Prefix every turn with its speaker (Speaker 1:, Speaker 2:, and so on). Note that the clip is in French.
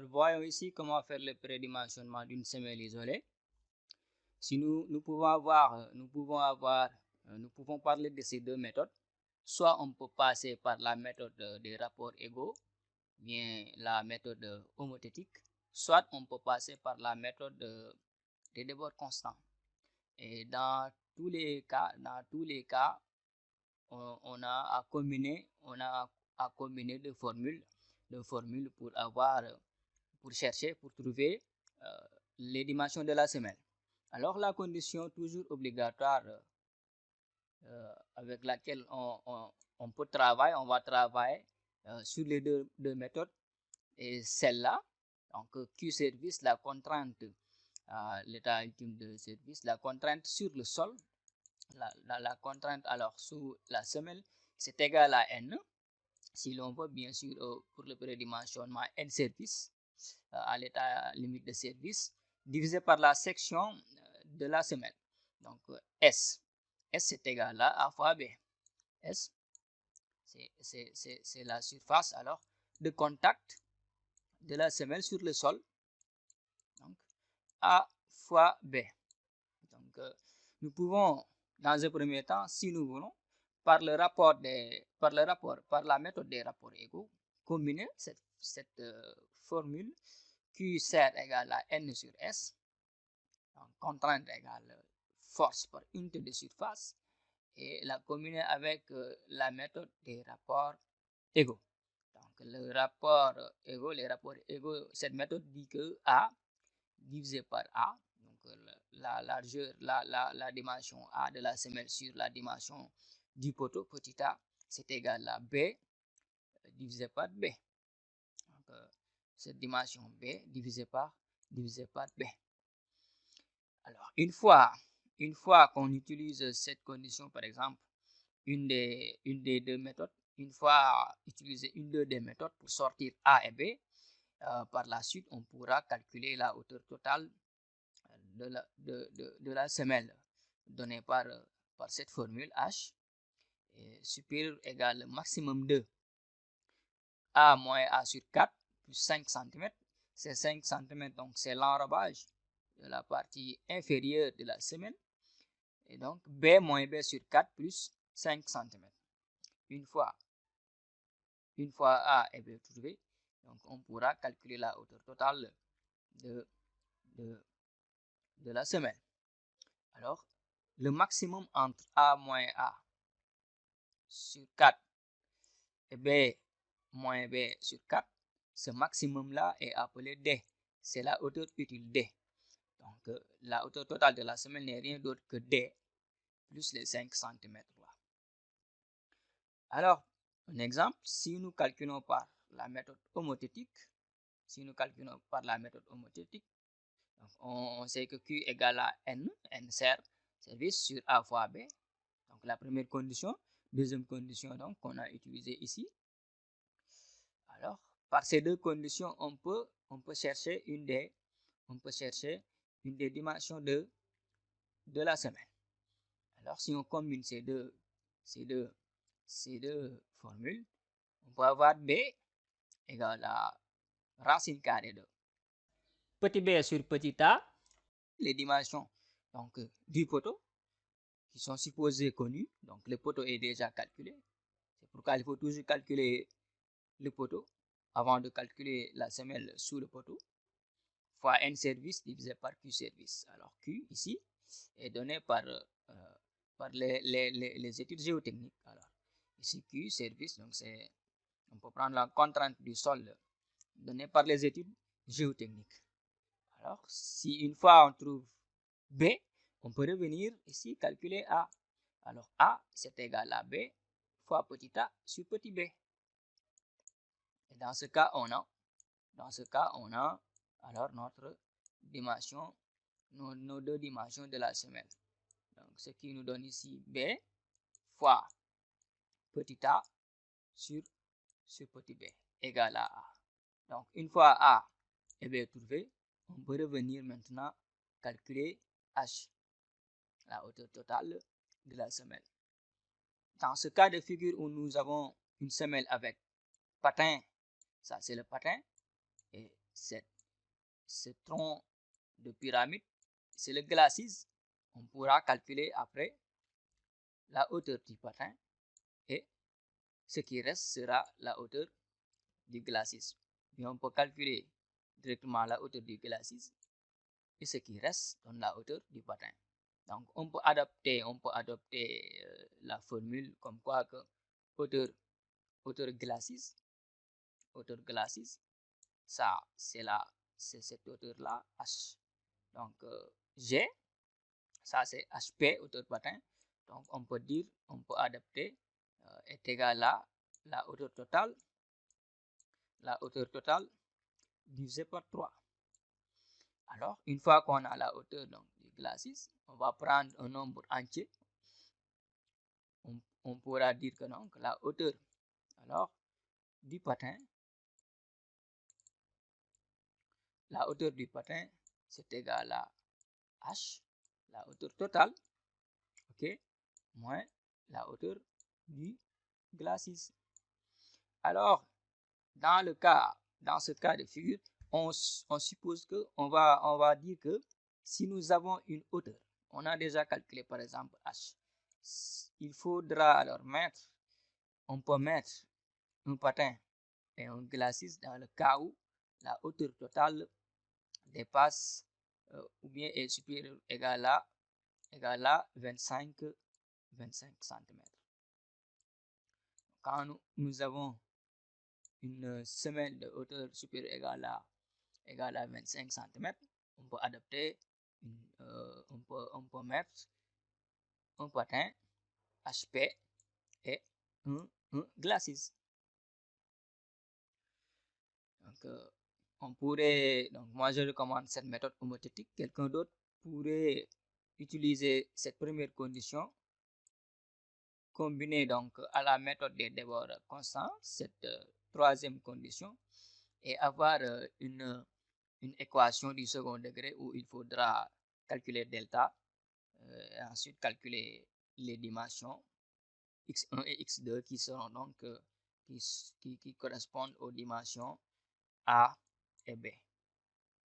Speaker 1: voyons ici comment faire le prédimensionnement d'une semelle isolée. Si nous pouvons parler de ces deux méthodes. Soit on peut passer par la méthode des rapports égaux, bien la méthode homothétique, soit on peut passer par la méthode des débords constants. Et dans tous les cas, on a à combiner deux formules pour trouver les dimensions de la semelle. Alors la condition toujours obligatoire avec laquelle on va travailler sur les deux méthodes et celle-là. Donc Q service, la contrainte l'état ultime de service, la contrainte sur le sol, la contrainte alors sous la semelle, c'est égal à N. Si l'on veut bien sûr pour le prédimensionnement N service à l'état limite de service, divisé par la section de la semelle. Donc S c'est égal à A fois B. S, c'est la surface alors de contact de la semelle sur le sol. Donc A fois B. Donc nous pouvons dans un premier temps, si nous voulons, par la méthode des rapports égaux, combiner cette formule Q serre égale à N sur S, donc contrainte égale force par unité de surface, et la combiner avec la méthode des rapports égaux. Donc les rapports égaux, cette méthode dit que A divisé par A, donc la largeur, la dimension A de la semelle sur la dimension du poteau, petit a, c'est égal à B divisé par B. Donc cette dimension B divisé par B. Alors une fois qu'on utilise cette condition, par exemple, une des deux méthodes, une fois utilisé une des méthodes pour sortir A et B, par la suite on pourra calculer la hauteur totale de la semelle donnée par cette formule H supérieur égal maximum de A moins A sur 4 plus 5 cm. C'est 5 cm, donc c'est l'enrobage de la partie inférieure de la semelle. Et donc B moins B sur 4 plus 5 cm. Une fois A et B trouvés, donc on pourra calculer la hauteur totale de la semelle. Alors, le maximum entre A moins A sur 4 et B moins B sur 4, ce maximum-là est appelé D. C'est la hauteur utile D. Donc, la hauteur totale de la semelle n'est rien d'autre que D plus les 5 cm là. Alors, un exemple, si nous calculons par la méthode homothétique, donc on sait que Q égale à N serre service sur A fois B. Donc la première condition. Deuxième condition donc qu'on a utilisée ici. Alors par ces deux conditions, on peut chercher une des dimensions de la semelle. Alors si on combine ces deux formules, on peut avoir B égale à racine carrée de petit b sur petit a, les dimensions donc du poteau qui sont supposées connues. Donc le poteau est déjà calculé. C'est pourquoi il faut toujours calculer le poteau avant de calculer la semelle sous le poteau, fois N service divisé par Q service. Alors Q ici est donné par les études géotechniques. Alors ici Q service, donc on peut prendre la contrainte du sol donnée par les études géotechniques. Alors si une fois on trouve B, on peut revenir ici calculer A. Alors A c'est égal à B fois petit a sur petit b. Et dans ce cas on a alors notre dimension, nos deux dimensions de la semelle. Donc ce qui nous donne ici B fois petit a sur petit b égale à A. Donc une fois A et B trouvé, on peut revenir maintenant calculer H, la hauteur totale de la semelle. Dans ce cas de figure où nous avons une semelle avec patin, ça c'est le patin, et ce tronc de pyramide, c'est le glacis. On pourra calculer après la hauteur du patin et ce qui reste sera la hauteur du glacis. Et on peut calculer directement la hauteur du glacis et ce qui reste donne la hauteur du patin. Donc on peut adapter la formule comme quoi que hauteur glacis, ça c'est cette hauteur là h. Donc g, ça c'est hp, hauteur patin. Donc on peut adapter est égal à la hauteur totale divisé par 3. Alors une fois qu'on a la hauteur donc du glacis, on va prendre un nombre entier. On pourra dire que donc la hauteur alors du patin, c'est égal à h, la hauteur totale, ok, moins la hauteur du glacis. Alors dans ce cas de figure, on suppose que on va dire que si nous avons une hauteur, on a déjà calculé par exemple h, il faudra alors on peut mettre un patin et un glacis dans le cas où la hauteur totale dépasse ou bien est supérieure égale à 25 cm. Quand nous avons une semelle de hauteur supérieure égale à 25 cm, on peut adapter on peut mettre un patin HP et un glacis. Donc moi je recommande cette méthode homothétique. Quelqu'un d'autre pourrait utiliser cette première condition combinée donc à la méthode des débords constants, cette troisième condition, et avoir une équation du second degré où il faudra calculer delta et ensuite calculer les dimensions x1 et x2 qui seront donc qui correspondent aux dimensions A et B.